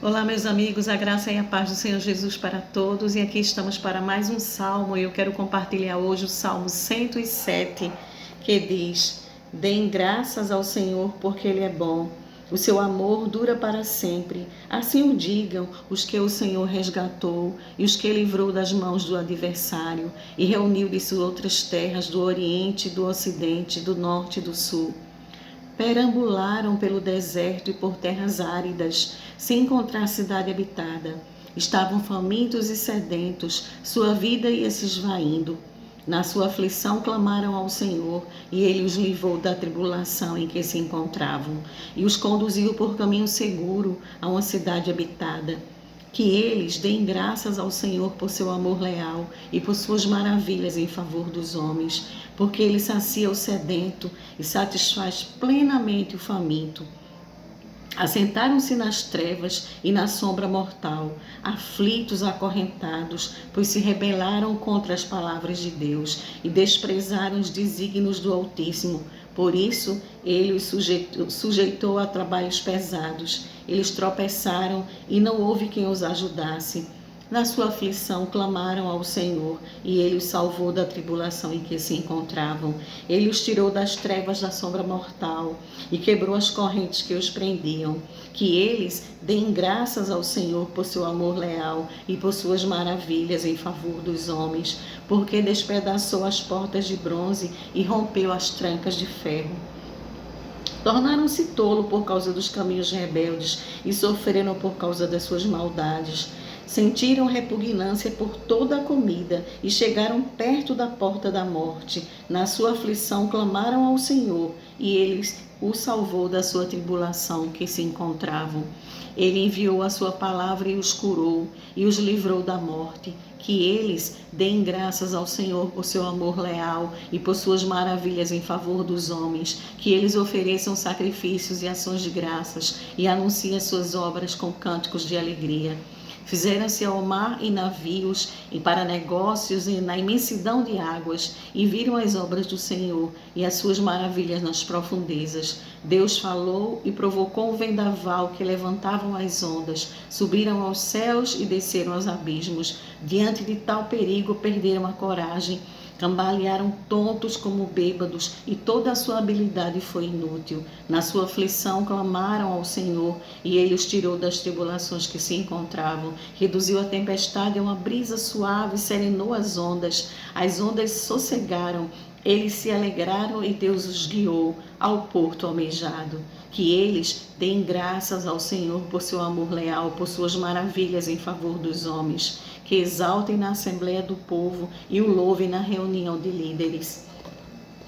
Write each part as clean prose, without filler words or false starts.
Olá, meus amigos, a graça e a paz do Senhor Jesus para todos. E aqui estamos para mais um salmo. Eu quero compartilhar hoje o Salmo 107, que diz: Deem graças ao Senhor porque Ele é bom. O seu amor dura para sempre. Assim o digam os que o Senhor resgatou e os que livrou das mãos do adversário e reuniu de suas outras terras, do Oriente, do Ocidente, do Norte e do Sul. Perambularam pelo deserto e por terras áridas, sem encontrar cidade habitada. Estavam famintos e sedentos, sua vida ia se esvaindo. Na sua aflição clamaram ao Senhor, e Ele os livrou da tribulação em que se encontravam, e os conduziu por caminho seguro a uma cidade habitada. Que eles deem graças ao Senhor por seu amor leal e por suas maravilhas em favor dos homens, porque Ele sacia o sedento e satisfaz plenamente o faminto. Assentaram-se nas trevas e na sombra mortal, aflitos, acorrentados, pois se rebelaram contra as palavras de Deus e desprezaram os desígnios do Altíssimo. Por isso, ele os sujeitou a trabalhos pesados. Eles tropeçaram e não houve quem os ajudasse. Na sua aflição clamaram ao Senhor, e Ele os salvou da tribulação em que se encontravam. Ele os tirou das trevas da sombra mortal e quebrou as correntes que os prendiam. Que eles deem graças ao Senhor por seu amor leal e por suas maravilhas em favor dos homens, porque despedaçou as portas de bronze e rompeu as trancas de ferro. Tornaram-se tolo por causa dos caminhos rebeldes e sofreram por causa das suas maldades. Sentiram repugnância por toda a comida e chegaram perto da porta da morte. Na sua aflição clamaram ao Senhor, e Ele o salvou da sua tribulação que se encontravam. Ele enviou a sua palavra e os curou, e os livrou da morte. Que eles deem graças ao Senhor por seu amor leal e por suas maravilhas em favor dos homens. Que eles ofereçam sacrifícios e ações de graças e anunciem as suas obras com cânticos de alegria. Fizeram-se ao mar em navios e para negócios e na imensidão de águas, e viram as obras do Senhor e as suas maravilhas nas profundezas. Deus falou e provocou um vendaval que levantavam as ondas, subiram aos céus e desceram aos abismos. Diante de tal perigo perderam a coragem, cambalearam tontos como bêbados, e toda a sua habilidade foi inútil. Na sua aflição clamaram ao Senhor, e Ele os tirou das tribulações que se encontravam. Reduziu a tempestade a uma brisa suave, serenou as ondas sossegaram. Eles se alegraram e Deus os guiou ao porto almejado. Que eles deem graças ao Senhor por seu amor leal, por suas maravilhas em favor dos homens. Que exaltem na assembleia do povo e o louvem na reunião de líderes.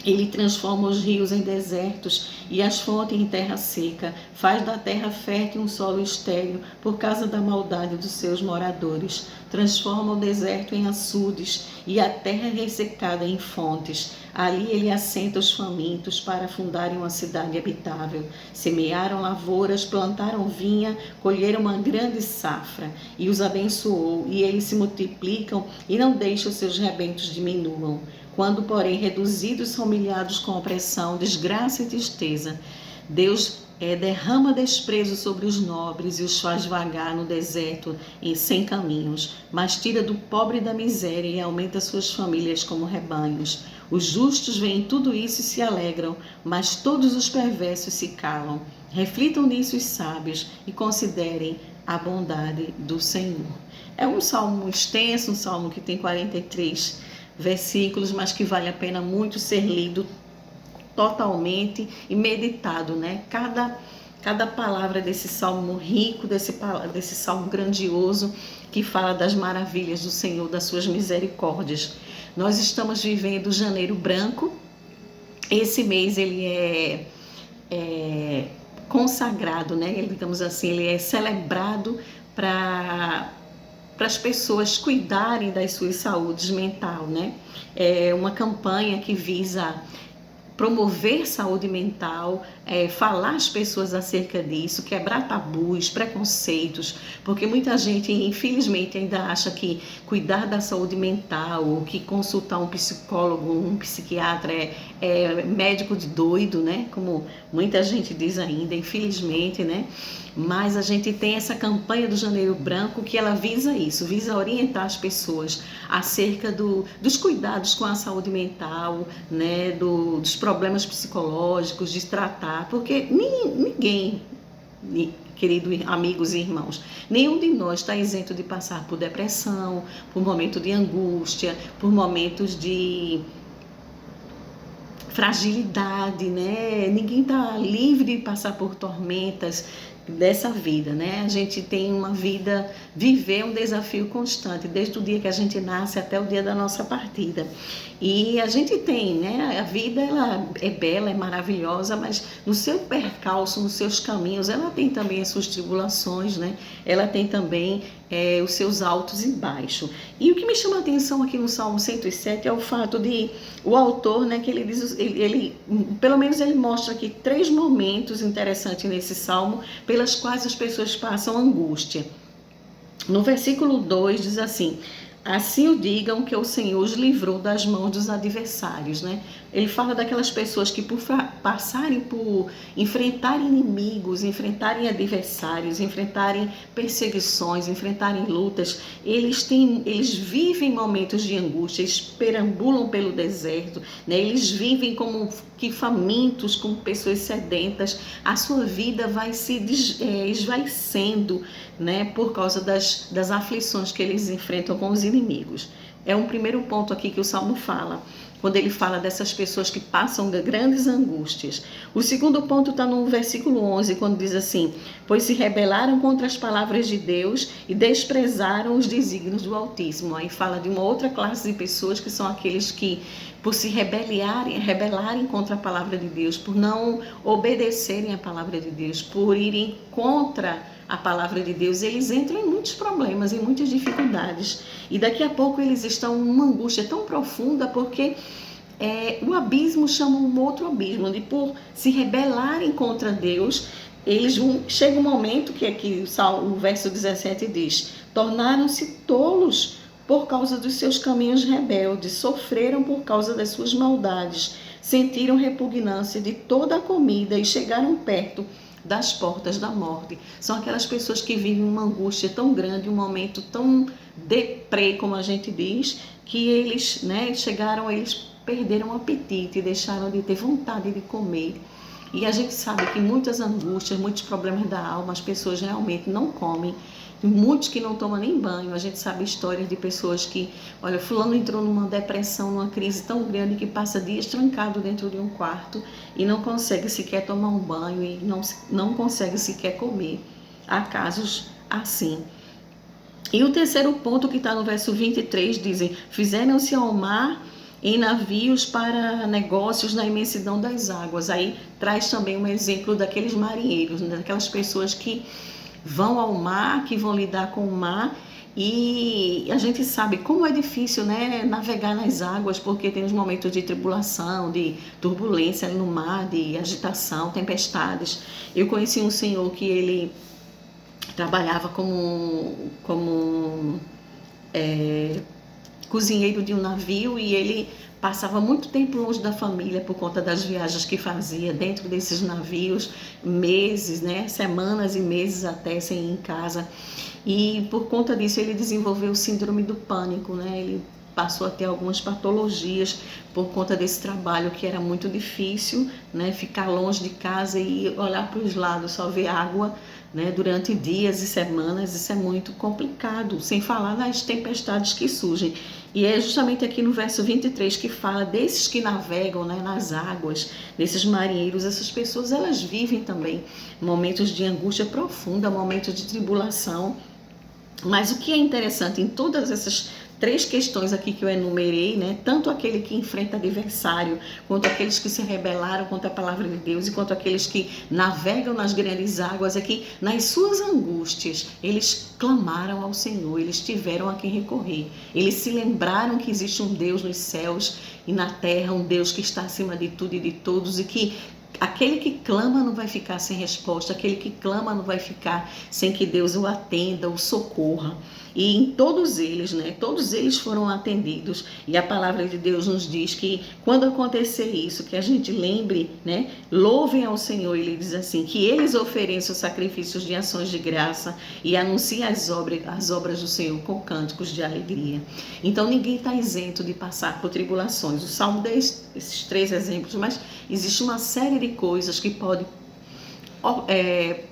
Ele transforma os rios em desertos e as fontes em terra seca, faz da terra fértil um solo estéril por causa da maldade dos seus moradores. Transforma o deserto em açudes e a terra ressecada em fontes. Ali ele assenta os famintos para fundarem uma cidade habitável. Semearam lavouras, plantaram vinha, colheram uma grande safra e os abençoou, e eles se multiplicam e não deixam seus rebentos diminuam. Quando, porém, reduzidos são humilhados com opressão, desgraça e tristeza, Deus derrama desprezo sobre os nobres e os faz vagar no deserto sem caminhos, mas tira do pobre da miséria e aumenta suas famílias como rebanhos. Os justos veem tudo isso e se alegram, mas todos os perversos se calam. Reflitam nisso os sábios e considerem a bondade do Senhor. É um salmo extenso, um salmo que tem 43 versículos, mas que vale a pena muito ser lido totalmente e meditado, né? Cada palavra desse salmo rico, desse salmo grandioso, que fala das maravilhas do Senhor, das suas misericórdias. Nós estamos vivendo janeiro branco. Esse mês ele é consagrado, né? Digamos assim, ele é celebrado para as pessoas cuidarem das suas saúdes mental, né? É uma campanha que visa promover saúde mental, falar às pessoas acerca disso, quebrar tabus, preconceitos, porque muita gente, infelizmente, ainda acha que cuidar da saúde mental, ou que consultar um psicólogo, um psiquiatra é médico de doido, né? Como muita gente diz ainda, infelizmente, né? Mas a gente tem essa campanha do Janeiro Branco que ela visa isso, visa orientar as pessoas acerca dos cuidados com a saúde mental, né, dos problemas psicológicos, de tratar, porque ninguém, queridos amigos e irmãos, nenhum de nós está isento de passar por depressão, por momentos de angústia, por momentos de fragilidade, né? Ninguém está livre de passar por tormentas dessa vida, né? A gente tem uma vida, viver um desafio constante, desde o dia que a gente nasce até o dia da nossa partida. E a gente tem, né? A vida, ela é bela, é maravilhosa, mas no seu percalço, nos seus caminhos, ela tem também as suas tribulações, né? Ela tem também os seus altos e baixos. E o que me chama a atenção aqui no Salmo 107 é o fato de o autor, né, que ele diz, pelo menos ele mostra aqui 3 momentos interessantes nesse salmo pelas quais as pessoas passam angústia. No versículo 2 diz assim: assim o digam que o Senhor os livrou das mãos dos adversários, né? Ele fala daquelas pessoas que por passarem por enfrentarem inimigos, enfrentarem adversários, enfrentarem perseguições, enfrentarem lutas, eles vivem momentos de angústia, eles perambulam pelo deserto, né? Eles vivem como que famintos, como pessoas sedentas. A sua vida vai se esvaecendo, né? Por causa das aflições que eles enfrentam com os inimigos. É um primeiro ponto aqui que o Salmo fala, quando ele fala dessas pessoas que passam de grandes angústias. O segundo ponto está no versículo 11, quando diz assim: pois se rebelaram contra as palavras de Deus e desprezaram os desígnios do Altíssimo. Aí fala de uma outra classe de pessoas, que são aqueles que, por se rebelarem contra a palavra de Deus, por não obedecerem a palavra de Deus, por irem contra a palavra de Deus, eles entram em muitos problemas, em muitas dificuldades. E daqui a pouco eles estão numa angústia tão profunda, porque o abismo chama um outro abismo, onde por se rebelarem contra Deus, chega um momento que aqui o verso 17 diz: tornaram-se tolos por causa dos seus caminhos rebeldes, sofreram por causa das suas maldades, sentiram repugnância de toda a comida e chegaram perto das portas da morte. São aquelas pessoas que vivem uma angústia tão grande, um momento tão deprê, como a gente diz, que eles perderam o apetite, deixaram de ter vontade de comer. E a gente sabe que muitas angústias, muitos problemas da alma, as pessoas realmente não comem. Muitos que não tomam nem banho. A gente sabe histórias de pessoas que, olha, fulano entrou numa depressão, numa crise tão grande que passa dias trancado dentro de um quarto e não consegue sequer tomar um banho e não consegue sequer comer. Há casos assim. E o terceiro ponto, que está no verso 23, dizem: fizeram-se ao mar em navios para negócios na imensidão das águas. Aí traz também um exemplo daqueles marinheiros, né? Daquelas pessoas que vão ao mar, que vão lidar com o mar, e a gente sabe como é difícil, né, navegar nas águas, porque tem os momentos de tribulação, de turbulência no mar, de agitação, tempestades. Eu conheci um senhor que ele trabalhava como cozinheiro de um navio, e ele passava muito tempo longe da família por conta das viagens que fazia dentro desses navios, meses, né, semanas e meses até sem ir em casa. E por conta disso ele desenvolveu o síndrome do pânico, né? Ele passou a ter algumas patologias por conta desse trabalho, que era muito difícil, né? Ficar longe de casa e olhar para os lados, só ver água, né? Durante dias e semanas, isso é muito complicado, sem falar nas tempestades que surgem. E é justamente aqui no verso 23 que fala desses que navegam, né, nas águas, desses marinheiros. Essas pessoas, elas vivem também momentos de angústia profunda, momentos de tribulação. Mas o que é interessante em todas essas 3 questões aqui que eu enumerei, né? Tanto aquele que enfrenta adversário, quanto aqueles que se rebelaram contra a palavra de Deus, e quanto aqueles que navegam nas grandes águas, aqui nas suas angústias, eles clamaram ao Senhor, eles tiveram a quem recorrer. Eles se lembraram que existe um Deus nos céus e na terra, um Deus que está acima de tudo e de todos, e que aquele que clama não vai ficar sem resposta, aquele que clama não vai ficar sem que Deus o atenda, o socorra. E em todos eles, né? Todos eles foram atendidos. E a palavra de Deus nos diz que quando acontecer isso, que a gente lembre, né? Louvem ao Senhor, ele diz assim, que eles ofereçam sacrifícios de ações de graça e anunciem as obras do Senhor com cânticos de alegria. Então ninguém está isento de passar por tribulações. O Salmo dá esses 3 exemplos, mas existe uma série de coisas que pode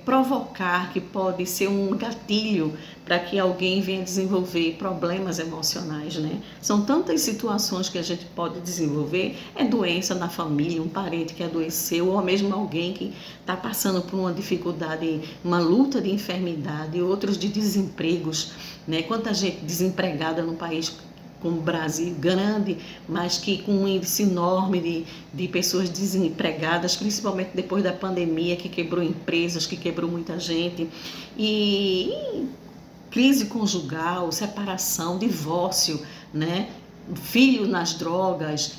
provocar, que pode ser um gatilho para que alguém venha desenvolver problemas emocionais, né? São tantas situações que a gente pode desenvolver, doença na família, um parente que adoeceu, ou mesmo alguém que está passando por uma dificuldade, uma luta de enfermidade, outros de desempregos, né? Quanta gente desempregada no país como o Brasil, grande, mas que com um índice enorme de pessoas desempregadas, principalmente depois da pandemia, que quebrou empresas, que quebrou muita gente, e crise conjugal, separação, divórcio, né? Filho nas drogas,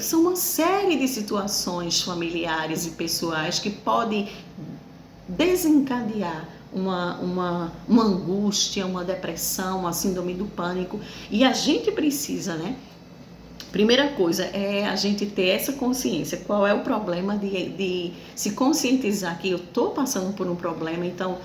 são uma série de situações familiares e pessoais que podem desencadear uma angústia, uma depressão, uma síndrome do pânico. E a gente precisa, né? Primeira coisa é a gente ter essa consciência. Qual é o problema de se conscientizar que eu estou passando por um problema. Então,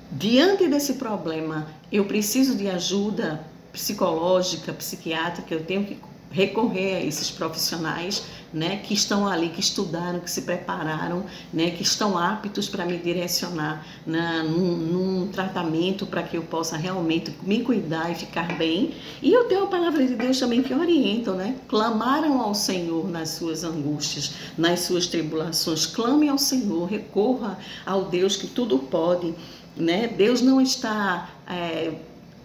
diante desse problema, eu preciso de ajuda psicológica, psiquiátrica, eu tenho que recorrer a esses profissionais, né, que estão ali, que estudaram, que se prepararam, né, que estão aptos para me direcionar num tratamento para que eu possa realmente me cuidar e ficar bem. E eu tenho a palavra de Deus também que orientam, né? Clamaram ao Senhor nas suas angústias, nas suas tribulações. Clame ao Senhor, recorra ao Deus que tudo pode, né? Deus não está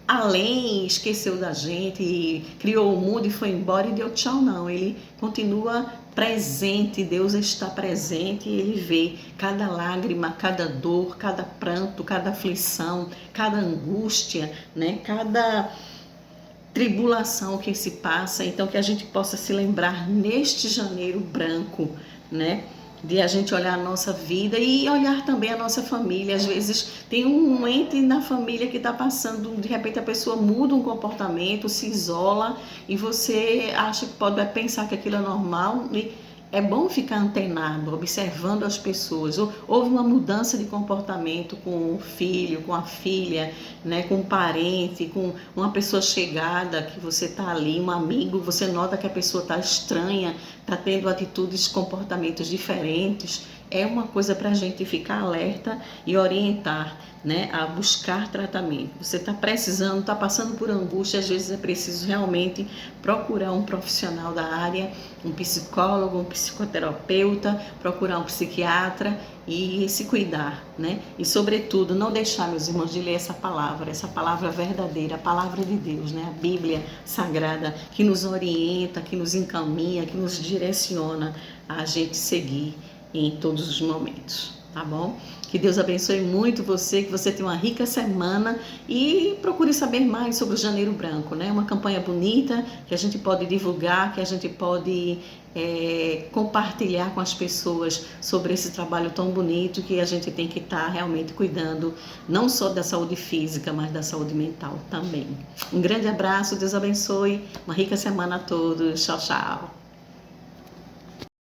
além, esqueceu da gente, criou o mundo e foi embora e deu tchau, não. Ele continua presente, Deus está presente e ele vê cada lágrima, cada dor, cada pranto, cada aflição, cada angústia, né? Cada tribulação que se passa. Então que a gente possa se lembrar neste janeiro branco, né? De a gente olhar a nossa vida e olhar também a nossa família. Às vezes tem um ente na família que está passando, de repente a pessoa muda um comportamento, se isola e você acha que pode pensar que aquilo é normal. E é bom ficar antenado, observando as pessoas. Houve uma mudança de comportamento com o filho, com a filha, né, com um parente, com uma pessoa chegada que você está ali, um amigo, você nota que a pessoa está estranha, está tendo atitudes, comportamentos diferentes. É uma coisa para a gente ficar alerta e orientar, né, a buscar tratamento. Você está precisando, está passando por angústia, às vezes é preciso realmente procurar um profissional da área, um psicólogo, um psicoterapeuta, procurar um psiquiatra e se cuidar, né? E sobretudo não deixar, meus irmãos, de ler essa palavra verdadeira, a palavra de Deus, né? A Bíblia Sagrada, que nos orienta, que nos encaminha, que nos direciona a gente seguir em todos os momentos, tá bom? Que Deus abençoe muito você, que você tenha uma rica semana e procure saber mais sobre o Janeiro Branco, né? Uma campanha bonita que a gente pode divulgar, que a gente pode compartilhar com as pessoas sobre esse trabalho tão bonito que a gente tem que estar realmente cuidando, não só da saúde física, mas da saúde mental também. Um grande abraço, Deus abençoe, uma rica semana a todos, tchau, tchau.